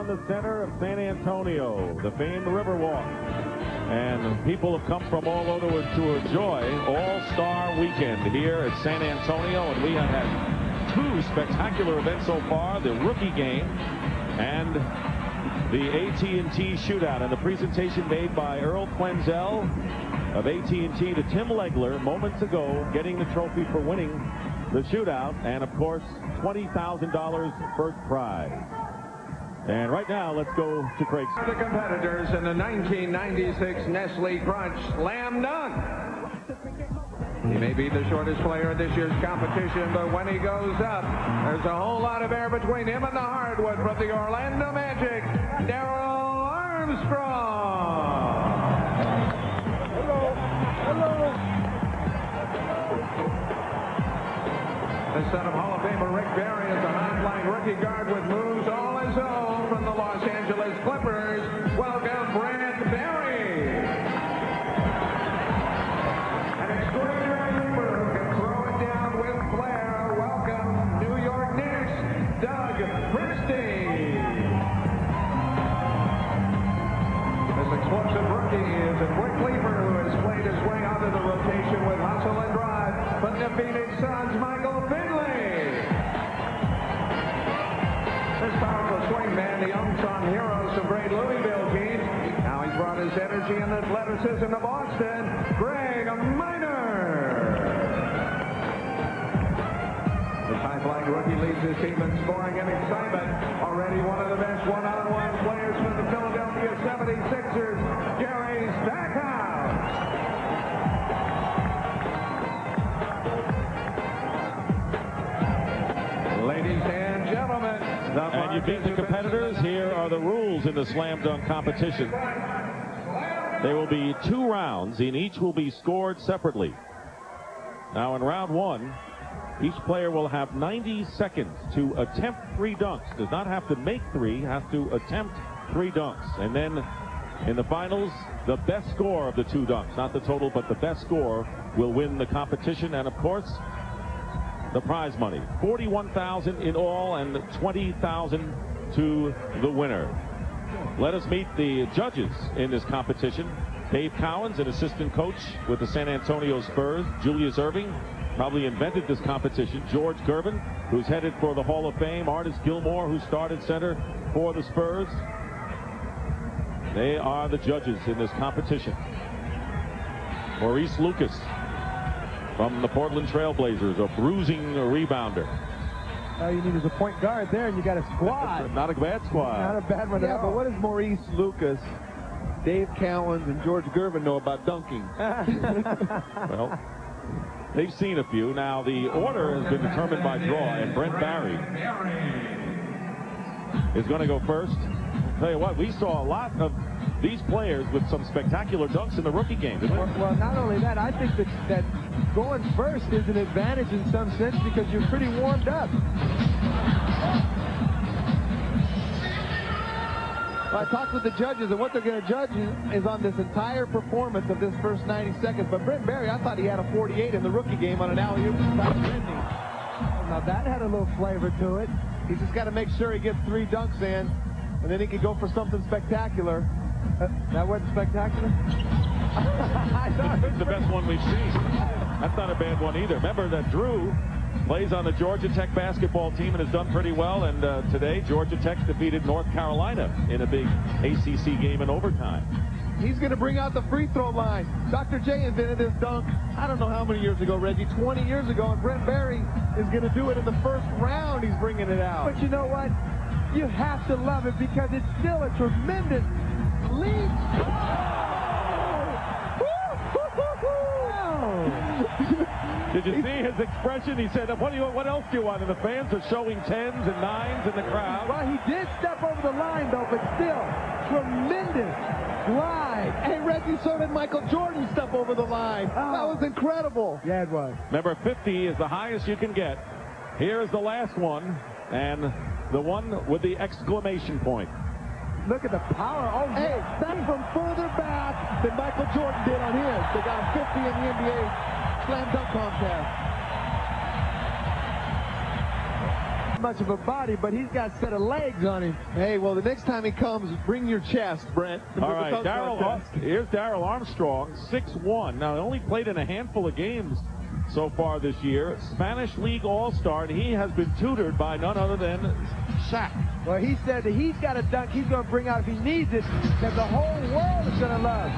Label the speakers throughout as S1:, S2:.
S1: down the center of San Antonio, the famed Riverwalk. And people have come from all over to enjoy All-Star Weekend here at San Antonio. And we have had two spectacular events so far, the rookie game and the AT&T shootout. And the presentation made by Earl Quenzel of AT&T to Tim Legler moments ago, getting the trophy for winning the shootout, and of course $20,000 first prize. And right now, let's go to Craig.
S2: The competitors in the 1996 Nestle Crunch Slam Dunk. He may be the shortest player in this year's competition, but when he goes up, there's a whole lot of air between him and the hardwood from the Orlando Magic, Darrell Armstrong. The son of Hall of Famer Rick Barry is a high-flying rookie guard with moves all his own from the Los Angeles Clippers. Welcome, Brent Barry. An extraordinary leaper who can throw it down with flair. Welcome, New York Knicks, Doug Christie. This explosive rookie is a quick leaper who has played his way onto the rotation with hustle and drive. But the Phoenix Suns, Michael Finley. This powerful swing man, the unsung hero of some great Louisville teams. Now he's brought his energy and athleticism to Boston, Greg Minor. This high-flying rookie leads his team in scoring and excitement. Already one of the best one-on-one players for the Philadelphia 76ers, Gary Stackhouse. Ladies and gentlemen,
S1: and you beat the competitors. Here are the rules in the slam dunk competition. There will be 2 rounds, and each will be scored separately. Now, in round 1, each player will have 90 seconds to attempt 3 dunks. Does not have to make 3, has to attempt 3 dunks. And then in the finals, the best score of the 2 dunks, not the total, but the best score will win the competition. And of course, the prize money, $41,000 in all, and $20,000 to the winner. Let us meet the judges in this competition. Dave Cowens, an assistant coach with the San Antonio Spurs. Julius Erving probably invented this competition. George Gervin, who's headed for the Hall of Fame. Artis Gilmore, who started center for the Spurs. They are the judges in this competition. Maurice Lucas from the Portland Trailblazers, a bruising rebounder.
S3: All you need is a point guard there, and you got a squad.
S1: Not a bad squad.
S3: Not a bad one.
S4: Yeah, but what does Maurice Lucas, Dave Cowens, and George Gervin know about dunking?
S1: Well, they've seen a few. Now, the order has been determined by draw, and Brent Barry is going to go first. Tell you what, we saw a lot of these players with some spectacular dunks in the rookie game, didn't we?
S3: Well, not only that, I think that going first is an advantage in some sense because you're pretty warmed up. Well, I talked with the judges, and what they're going to judge is on this entire performance of this first 90 seconds. But Brent Barry, I thought he had a 48 in the rookie game on an alley-oop. Now, that had a little flavor to it. He's just got to make sure he gets 3 dunks in, and then he could go for something spectacular. That wasn't spectacular?
S1: It's the best one we've seen. That's not a bad one either. Remember that Drew plays on the Georgia Tech basketball team and has done pretty well. And today, Georgia Tech defeated North Carolina in a big ACC game in overtime.
S3: He's going to bring out the free throw line. Dr. J invented this dunk, I don't know how many years ago, Reggie, 20 years ago. And Brent Barry is going to do it in the first round. He's bringing it out. But you know what? You have to love it because it's still a tremendous lead.
S1: Did you see his expression? He said, what else do you want? And the fans are showing 10s and 9s in the crowd.
S3: Well, he did step over the line, though, but still, tremendous glide. Hey, Reggie, so did Michael Jordan step over the line. Oh. That was incredible. Yeah, it was.
S1: Remember, 50 is the highest you can get. Here is the last one, and the one with the exclamation point.
S3: Look at the power. Oh, hey, that's from further back than Michael Jordan did on his. They got 50 in the NBA slam dunk contest. much of a body, but he's got a set of legs on him. Hey, well, the next time he comes, bring your chest, Brent.
S1: All right, here's Darrell Armstrong, 6'1". Now, he only played in a handful of games so far this year. Spanish League All-Star, and he has been tutored by none other than Shaq.
S3: Well, he said that he's got a dunk he's going to bring out if he needs it, that the whole world is going to love.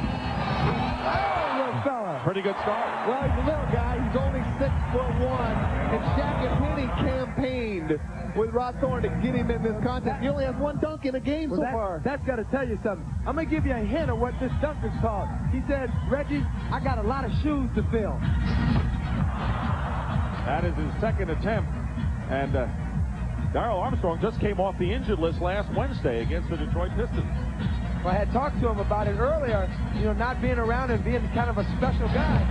S3: Oh, little fella.
S1: Pretty good start.
S3: Well, he's a little guy. He's only 6'1", and Shaq and Penny campaigned with Rod Thorne to get him in this contest. He only has one dunk in a game so far. That's got to tell you something. I'm going to give you a hint of what this dunk is called. He said, Reggie, I got a lot of shoes to fill.
S1: That is his second attempt. And Darrell Armstrong just came off the injured list last Wednesday against the Detroit Pistons.
S3: Well, I had talked to him about it earlier, not being around and being kind of a special guy.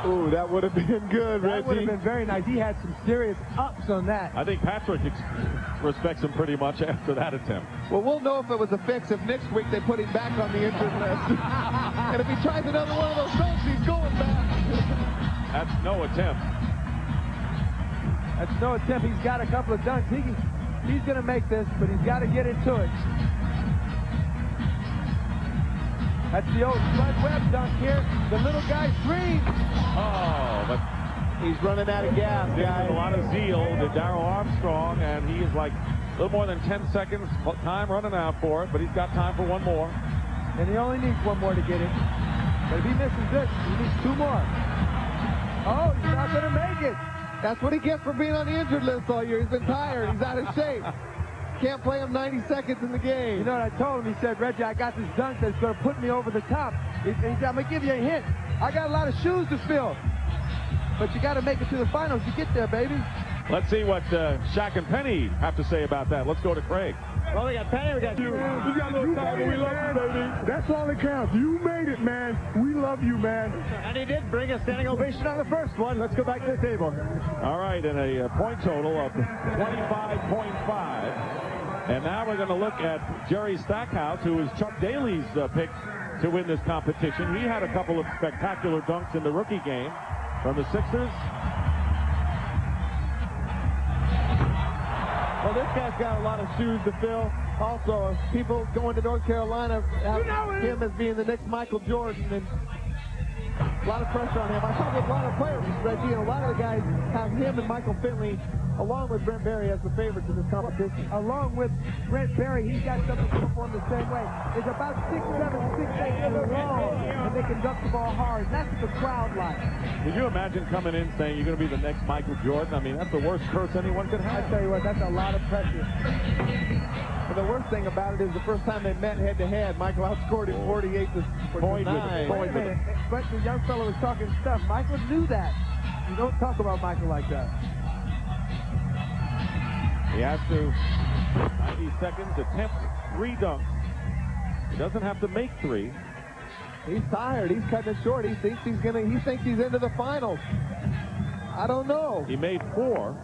S3: Ooh, that would have been good, Reggie. That would have been very nice. He had some serious ups on that.
S1: I think Patrick respects him pretty much after that attempt.
S3: Well, we'll know if it was a fix if next week they put him back on the injured list. And if he tries another one of those dunks, he's going back.
S1: That's no attempt.
S3: That's no attempt. He's got a couple of dunks. He's going to make this, but he's got to get into it. That's the old Spud Webb dunk here. The little guy screams.
S1: Oh, but
S3: he's running out of gas, guys.
S1: A lot of zeal to Darrell Armstrong, and he is like a little more than 10 seconds time running out for it, but he's got time for one more.
S3: And he only needs one more to get it. But if he misses this, he needs two more. Oh, he's not going to make it. That's what he gets for being on the injured list all year. He's been tired. He's out of shape. Can't play him 90 seconds in the game. You know what I told him? He said, Reggie, I got this dunk that's going to put me over the top. He said, I'm going to give you a hint. I got a lot of shoes to fill. But you got to make it to the finals to get there, baby.
S1: Let's see what Shaq and Penny have to say about that. Let's go to Craig.
S5: Well, we got Penny, we got you.
S6: We got a little time, but we love you, baby. That's all that counts. You made it, man. We love you, man.
S5: And he did bring a standing ovation on the first one. Let's go back to the table.
S1: All right, and a point total of 25.5. And now we're going to look at Jerry Stackhouse, who is Chuck Daly's pick to win this competition. He had a couple of spectacular dunks in the rookie game from the Sixers.
S3: Well, this guy's got a lot of shoes to fill. Also, people going to North Carolina have him as being the next Michael Jordan, and a lot of pressure on him. I talked with a lot of players, Reggie, and a lot of the guys have him and Michael Finley, along with Brent Barry, as the favorites in this competition. Along with Brent Barry, he's got something to perform the same way. There's about 6'7", 6'8" in a row, and they can dunk the ball hard. That's what the crowd likes.
S1: Can you imagine coming in saying you're going to be the next Michael Jordan? I mean, that's the worst curse anyone could have.
S3: I tell you what, that's a lot of pressure. But the worst thing about it is the first time they met head-to-head, Michael outscored him 48 to 9. Wait a minute, but the young fellow was talking stuff. Michael knew that. You don't talk about Michael like that.
S1: He has to, 90 seconds, attempt 3 dunks. He doesn't have to make 3.
S3: He's tired. He's cutting it short. He thinks he's into the finals. I don't know.
S1: He made 4.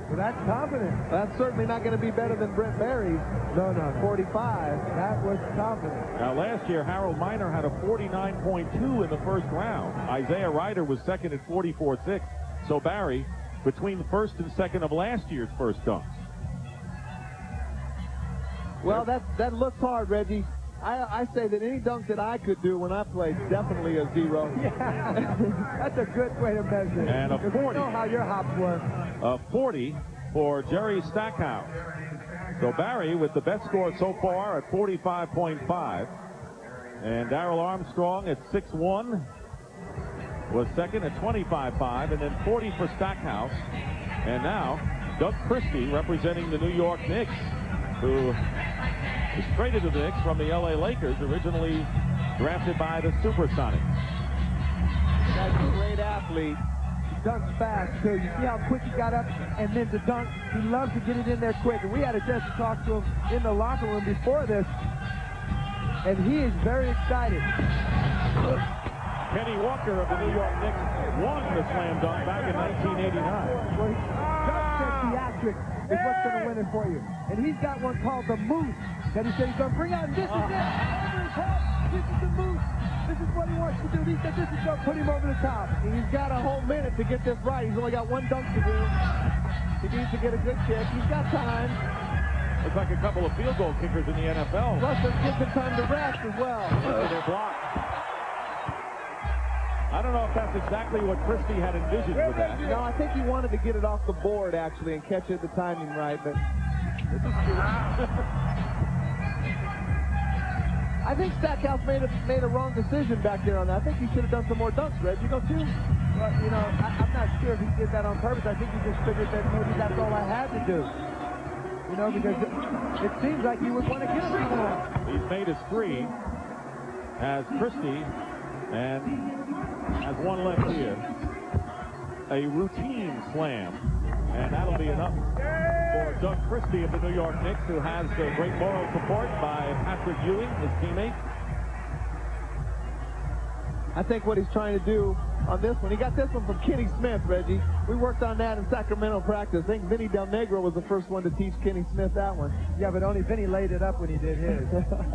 S3: Well, that's confident. That's certainly not going to be better than Brent Barry's. No. 45. That was confident.
S1: Now, last year, Harold Miner had a 49.2 in the first round. Isaiah Ryder was second at 44.6. So Barry, between the first and second of last year's first dunks.
S3: Well, that looks hard, Reggie. I say that any dunk that I could do when I played, definitely a 0. Yeah, that's a good way to measure it.
S1: And a 40.
S3: You know how your hops work.
S1: A 40 for Jerry Stackhouse. So Barry with the best score so far at 45.5. And Darrell Armstrong at 6'1" was second at 25.5, and then 40 for Stackhouse. And now Doug Christie, representing the New York Knicks, who was traded to the Knicks from the LA Lakers, originally drafted by the Supersonics.
S3: That's a great athlete. He dunks fast, too. You see how quick he got up, and then to dunk, he loves to get it in there quick. And we had a chance to talk to him in the locker room before this, and he is very excited.
S1: Kenny Walker of the New York Knicks won the slam dunk back in 1989.
S3: Well, theatrics is what's going to win it for you. And he's got one called the Moose that he said he's going to bring out. And this is it. This is the Moose.
S5: This is what he wants to do. He said this is going to put him over the top.
S3: He's got a whole minute to get this right. He's only got one dunk to do. He needs to get a good kick. He's got time.
S1: Looks like a couple of field goal kickers in the NFL.
S3: Plus, they're giving time to rest as well.
S1: They're blocked. I don't know if that's exactly what Christie had envisioned with that.
S3: No, I think he wanted to get it off the board, actually, and catch it the timing right, but this is cute. I think Stackhouse made a wrong decision back there on that. I think he should have done some more dunks, Red. You go, too?
S5: Well, you know, I'm not sure if he did that on purpose. I think he just figured that maybe that's all I had to do. You know, because it seems like he would want to get him more.
S1: He's made his three, has Christie, and has one left here. A routine slam, and that'll be enough for Doug Christie of the New York Knicks, who has great moral support by Patrick Ewing, his teammate.
S3: I think what he's trying to do on this one, he got this one from Kenny Smith, Reggie. We worked on that in Sacramento practice. I think Vinny Del Negro was the first one to teach Kenny Smith that one.
S5: Yeah, but only Vinny laid it up when he did his.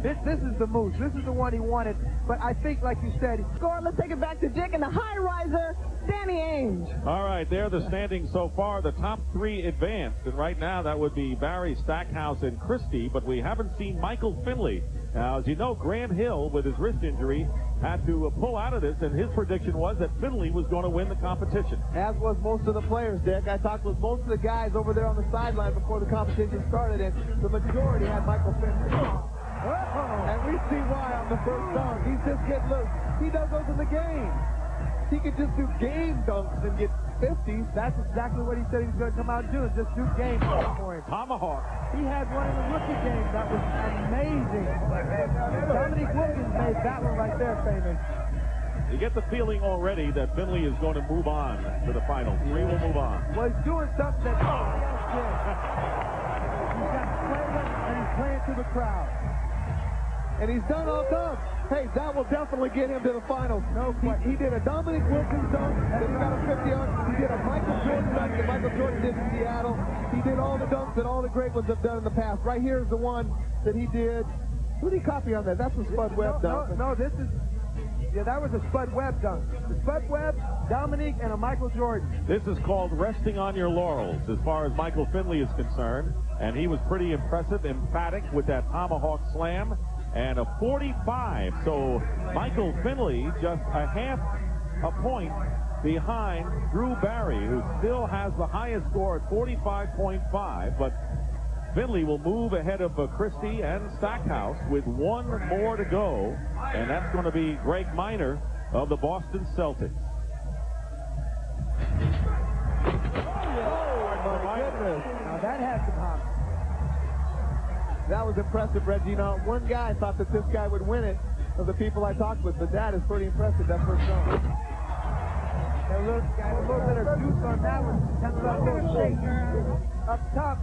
S5: This is the moose. This is the one he wanted. But I think, like you said,
S7: Score. Let's take it back to Dick and the high riser, Danny Ainge.
S1: All right, there the standings so far. The top three advanced, and right now that would be Barry, Stackhouse, and Christie, but we haven't seen Michael Finley. Now, as you know, Graham Hill, with his wrist injury, had to pull out of this, and his prediction was that Finley was going to win the competition.
S3: As was most of the players, Dick. I talked with most of the guys over there on the sideline before the competition started, and the majority had Michael Finley. And we see why on the first dunk. He's just getting loose. He does those in the game. He could just do game dunks and get 50s.
S5: That's exactly what he said he was going to come out and do, is just do game dunks for him.
S1: Tomahawk.
S5: He had one in the rookie game that was amazing. Dominique Wilkins made that one right there famous.
S1: You get the feeling already that Finley is going to move on to the final. Three will move on.
S5: Well, he's doing something that he's got flavor, and he's playing to the crowd.
S3: And he's done all dunks. Hey, that will definitely get him to the finals.
S5: No question.
S3: He did a Dominique Wilkins dunk, then he got a 50 on. He did a Michael Jordan dunk that Michael Jordan did in Seattle. He did all the dunks that all the great ones have done in the past. Right here is the one that he did. Who did he copy on that? That's a Spud Webb dunk.
S5: No, this is... Yeah, that was a Spud Webb dunk. The Spud Webb, Dominique, and a Michael Jordan.
S1: This is called resting on your laurels as far as Michael Finley is concerned. And he was pretty impressive, emphatic with that tomahawk slam. And a 45. So Michael Finley just a half a point behind Drew Barry, who still has the highest score at 45.5. But Finley will move ahead of Christie and Stackhouse with one more to go. And that's going to be Greg Minor of the Boston Celtics.
S3: Oh, my goodness.
S5: Now that has some hop.
S3: That was impressive, Reggie. Now, one guy thought that this guy would win it of the people I talked with, but that is pretty impressive, that first dunk.
S5: A little bit of juice on that one. Kind of a little shake up top.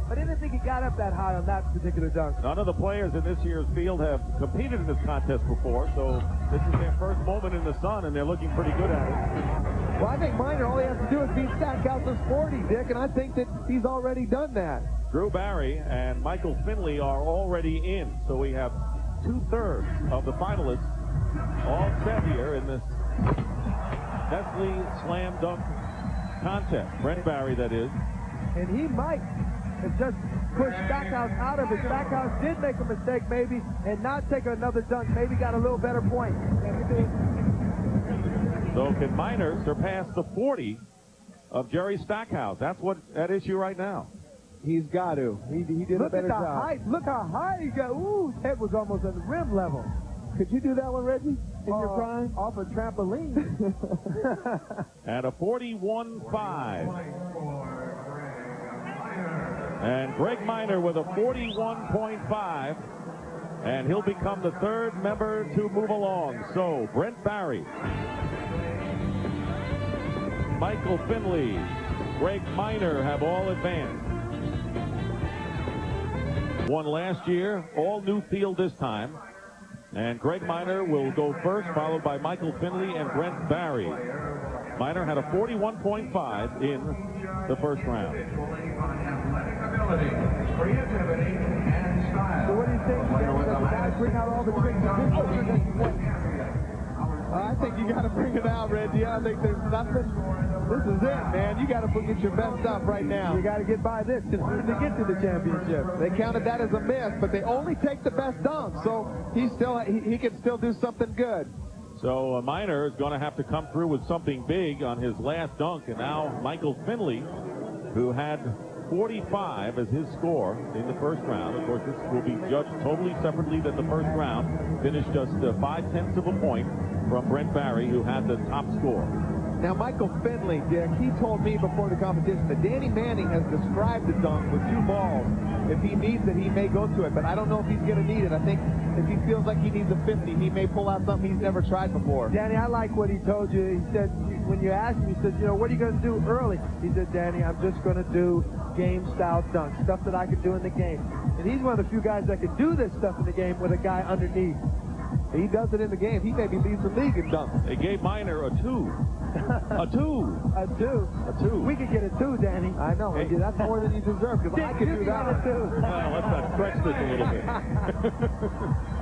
S5: But I didn't think he got up that high on that particular dunk.
S1: None of the players in this year's field have competed in this contest before, so this is their first moment in the sun, and they're looking pretty good at it.
S3: Well, I think Minor, all he has to do is beat Stackhouse's 40, Dick, and I think that he's already done that.
S1: Drew Barry and Michael Finley are already in, so we have 2/3 of the finalists all set here in this Nestle Slam Dunk contest. Brent Barry, that is.
S5: And he might have just pushed Stackhouse out of it. Stackhouse did make a mistake, maybe, and not take another dunk. Maybe got a little better point.
S1: So can Minor surpass the 40 of Jerry Stackhouse? That's what at issue right now.
S3: He's got to. He did a better job.
S5: Height. Look how high he got. Ooh, his head was almost at the rim level.
S3: Could you do that one, Reggie, in your prime?
S5: Off a trampoline.
S1: At a 41.5. And Greg Minor with a 41.5. And he'll become the third member to move along. So, Brent Barry, Michael Finley, Greg Minor have all advanced. Won last year, all new field this time. And Greg Minor will go first, followed by Michael Finley and Brent Barry. Minor had a 41.5 in the first round.
S5: So what do you think? The guys bring out all the tricks.
S3: I think you got to bring it out, Reggie. I think there's nothing. This is it, man. You got to get your best stuff right now.
S5: You got to get by this to get to the championship.
S3: They counted that as a miss, but they only take the best dunk, so he can still do something good.
S1: So Minor is going to have to come through with something big on his last dunk, and now Michael Finley, who had 45 as his score in the first round. Of course, this will be judged totally separately than the first round. Finished just 0.5 of a point from Brent Barry, who had the top score.
S3: Now, Michael Finley, Dick, he told me before the competition that Danny Manning has described the dunk with 2 balls. If he needs it, he may go to it, but I don't know if he's going to need it. I think if he feels like he needs a 50, he may pull out something he's never tried before.
S5: Danny, I like what he told you. He said, when you asked him, he said, you know, what are you going to do early? He said, Danny, I'm just going to do game-style dunks, stuff that I can do in the game. And he's one of the few guys that can do this stuff in the game with a guy underneath.
S3: He does it in the game. He maybe leads the league in dunks.
S1: They gave Minor a 2. A 2.
S5: A 2.
S1: A 2.
S5: We could get a 2, Danny.
S3: I know. Hey. That's more than you deserve, because I could do that.
S5: A 2.
S1: Well, let's not stretch this a little bit.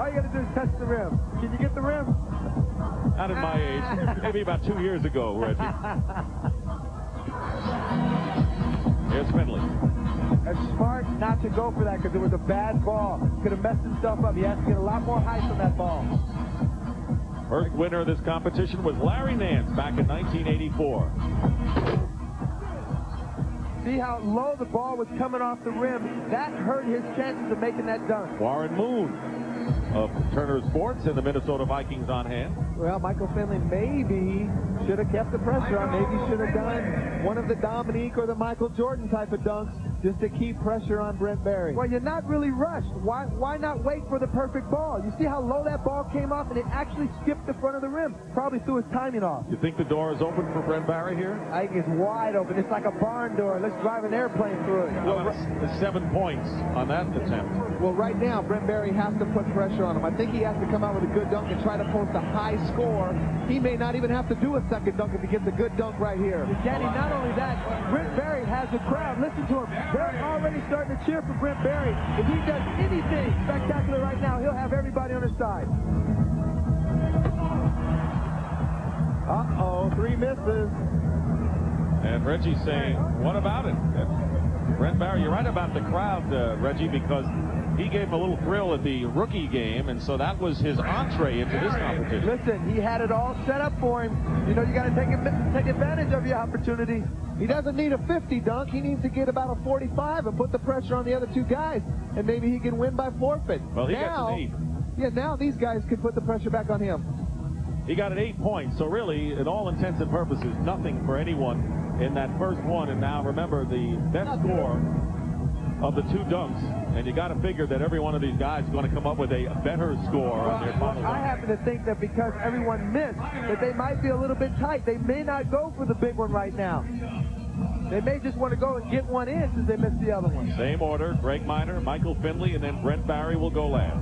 S5: All you got to do is touch the rim. Can you get the rim?
S1: Not at my age. Maybe about 2 years ago, Reggie. Here's Finley.
S5: It's smart not to go for that because it was a bad ball. Could have messed himself up. He has to get a lot more height on that ball.
S1: First winner of this competition was Larry Nance back in 1984.
S5: See how low the ball was coming off the rim? That hurt his chances of making that dunk.
S1: Warren Moon of Turner Sports and the Minnesota Vikings on hand.
S3: Well, Michael Finley maybe should have kept the pressure on. Maybe should have done one of the Dominique or the Michael Jordan type of dunks just to keep pressure on Brent Barry.
S5: Well, you're not really rushed. Why not wait for the perfect ball? You see how low that ball came off, and it actually skipped the front of the rim. Probably threw his timing off.
S1: You think the door is open for Brent Barry here?
S5: I think it's wide open. It's like a barn door. Let's drive an airplane through it.
S1: Well, 7 points on that attempt.
S3: Well, right now, Brent Barry has to put pressure on him. I think he has to come out with a good dunk and try to post a high score. He may not even have to do a second dunk if he gets a good dunk right here.
S5: Danny, not only that, Brent Barry has a crowd. Listen to him. They're already starting to cheer for Brent Barry. If he does anything spectacular right now, he'll have everybody on his side.
S3: Uh-oh, 3 misses.
S1: And Reggie's saying, what about it? Brent Barry, you're right about the crowd, Reggie, because he gave him a little thrill at the rookie game, and so that was his entree into this competition.
S5: Listen, he had it all set up for him. You know, you got to take advantage of your opportunity.
S3: He doesn't need a 50 dunk. He needs to get about a 45 and put the pressure on the other 2 guys, and maybe he can win by forfeit.
S1: Well, he
S3: now,
S1: got an 8.
S3: Yeah, now these guys can put the pressure back on him.
S1: He got an 8 points, so really, in all intents and purposes, nothing for anyone in that first one. And now, remember, the best score of the 2 dunks, and you got to figure that every one of these guys is going to come up with a better score on their final.
S5: I happen to think that because everyone missed, that they might be a little bit tight. They may not go for the big one right now. They may just want to go and get one in since they missed the other one.
S1: Same order: Greg Minor, Michael Finley, and then Brent Barry will go last.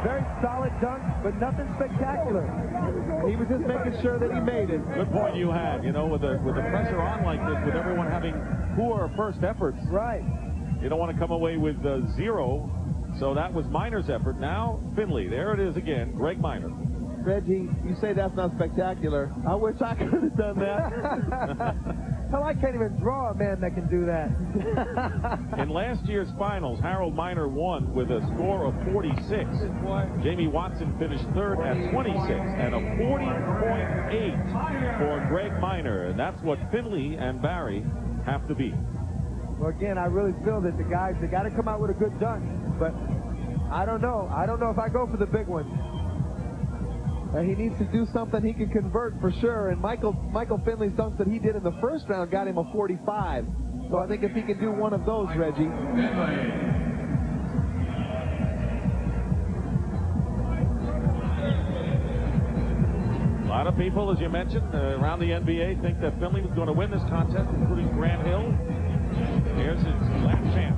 S5: Very solid dunk, but nothing spectacular.
S3: He was just making sure that he made it.
S1: Good point you had. You know, with the pressure on like this, with everyone having poor first efforts,
S5: right?
S1: You don't want to come away with 0. So that was Minor's effort. Now Finley. There it is again. Greg Minor.
S3: Reggie, you say that's not spectacular. I wish I could have done that.
S5: Hell, I can't even draw a man that can do that.
S1: In last year's finals, Harold Minor won with a score of 46. Jamie Watson finished 3rd at 26, and a 40.8 for Greg Minor. And that's what Finley and Barry have to beat.
S5: Well, again, I really feel that the guys, they got to come out with a good dunk. But I don't know. I don't know if I go for the big one.
S3: He needs to do something he can convert for sure. And Michael Finley's dunks that he did in the first round got him a 45. So I think if he can do one of those, Reggie.
S1: A lot of people, as you mentioned, around the NBA think that Finley was going to win this contest, including Grant Hill. Here's his last chance.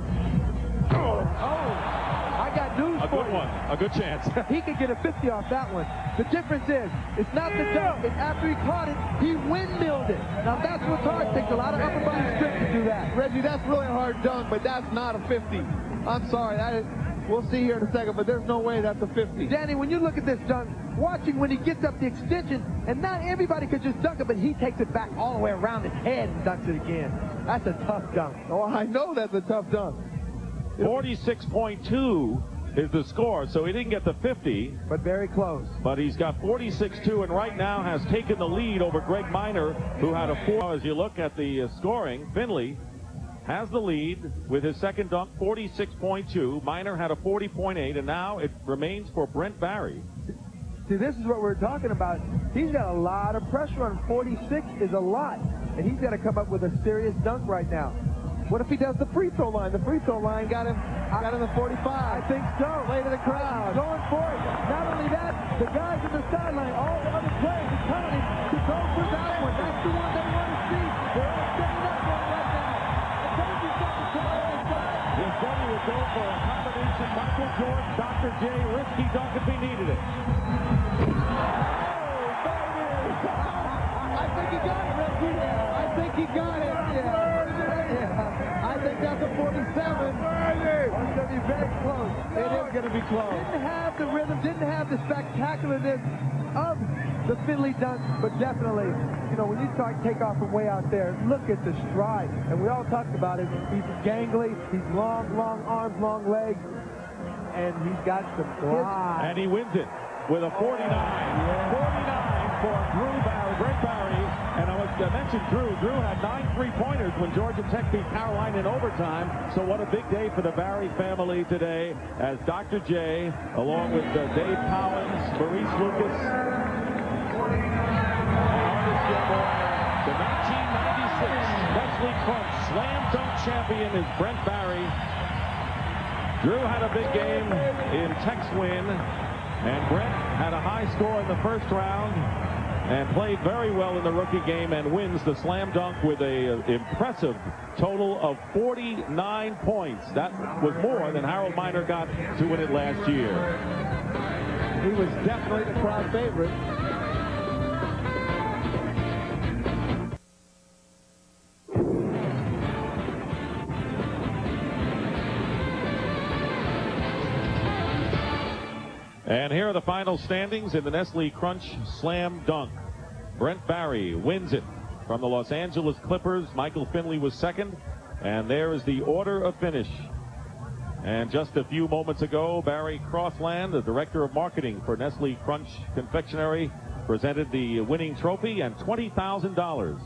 S5: I got news for you.
S1: A good one. A good chance.
S5: He could get a 50 off that one. The difference is, it's not the dunk. It's after he caught it, he windmilled it. Now that's what's hard. It takes a lot of upper body strength to do that.
S3: Reggie, that's really a hard dunk, but that's not a 50. I'm sorry. We'll see here in a second, but there's no way that's a 50.
S5: Danny, when you look at this dunk, watching when he gets up the extension, and not everybody could just dunk it, but he takes it back all the way around his head and dunks it again. That's a tough dunk.
S3: Oh, I know that's a tough dunk.
S1: 46.2 is the score, so he didn't get the 50.
S5: But very close.
S1: But he's got 46.2 and right now has taken the lead over Greg Minor, who had a 4. As you look at the scoring, Finley has the lead with his second dunk, 46.2. Minor had a 40.8, and now it remains for Brent Barry.
S5: See, this is what we're talking about. He's got a lot of pressure on him. 46 is a lot, and he's got to come up with a serious dunk right now.
S3: What if he does the free throw line? The free throw line got him the 45.
S5: I think so.
S3: Play to the crowd.
S5: Going for it. Not only that, the guys in the sideline, all the other players are telling him to go for that one. That's the one they want to see. They're all setting up one right now.
S1: His buddy would go for a combination Michael Jordan, Dr. J, risky dunk if he needed it.
S3: I think he got it, Reggie. I think he got it. Yeah. I think that's a 47.
S5: It's going to be very close.
S3: It is going to be close.
S5: Didn't have the rhythm, didn't have the spectacularness of the Finley dunk, but definitely, you know, when you take off from way out there, look at the stride. And we all talked about it. He's gangly, he's long arms, long legs, and he's got some glide.
S1: And he wins it with a 49. 49 for Brent Barry. And I mentioned Drew. Drew had 9 3-pointers when Georgia Tech beat Carolina in overtime. So what a big day for the Barry family today, as Dr. J, along with Dave Collins, Maurice Lucas, the 1996 Nestle Crunch Slam Dunk champion is Brent Barry. Drew had a big game in Tech's win, and Brent had a high score in the first round and played very well in the rookie game and wins the slam dunk with an impressive total of 49 points. That was more than Harold Miner got to win it last year.
S3: He was definitely the crowd favorite.
S1: And here are the final standings in the Nestle Crunch Slam Dunk. Brent Barry wins it from the Los Angeles Clippers. Michael Finley was second. And there is the order of finish. And just a few moments ago, Barry Crossland, the director of marketing for Nestle Crunch Confectionery, presented the winning trophy and $20,000.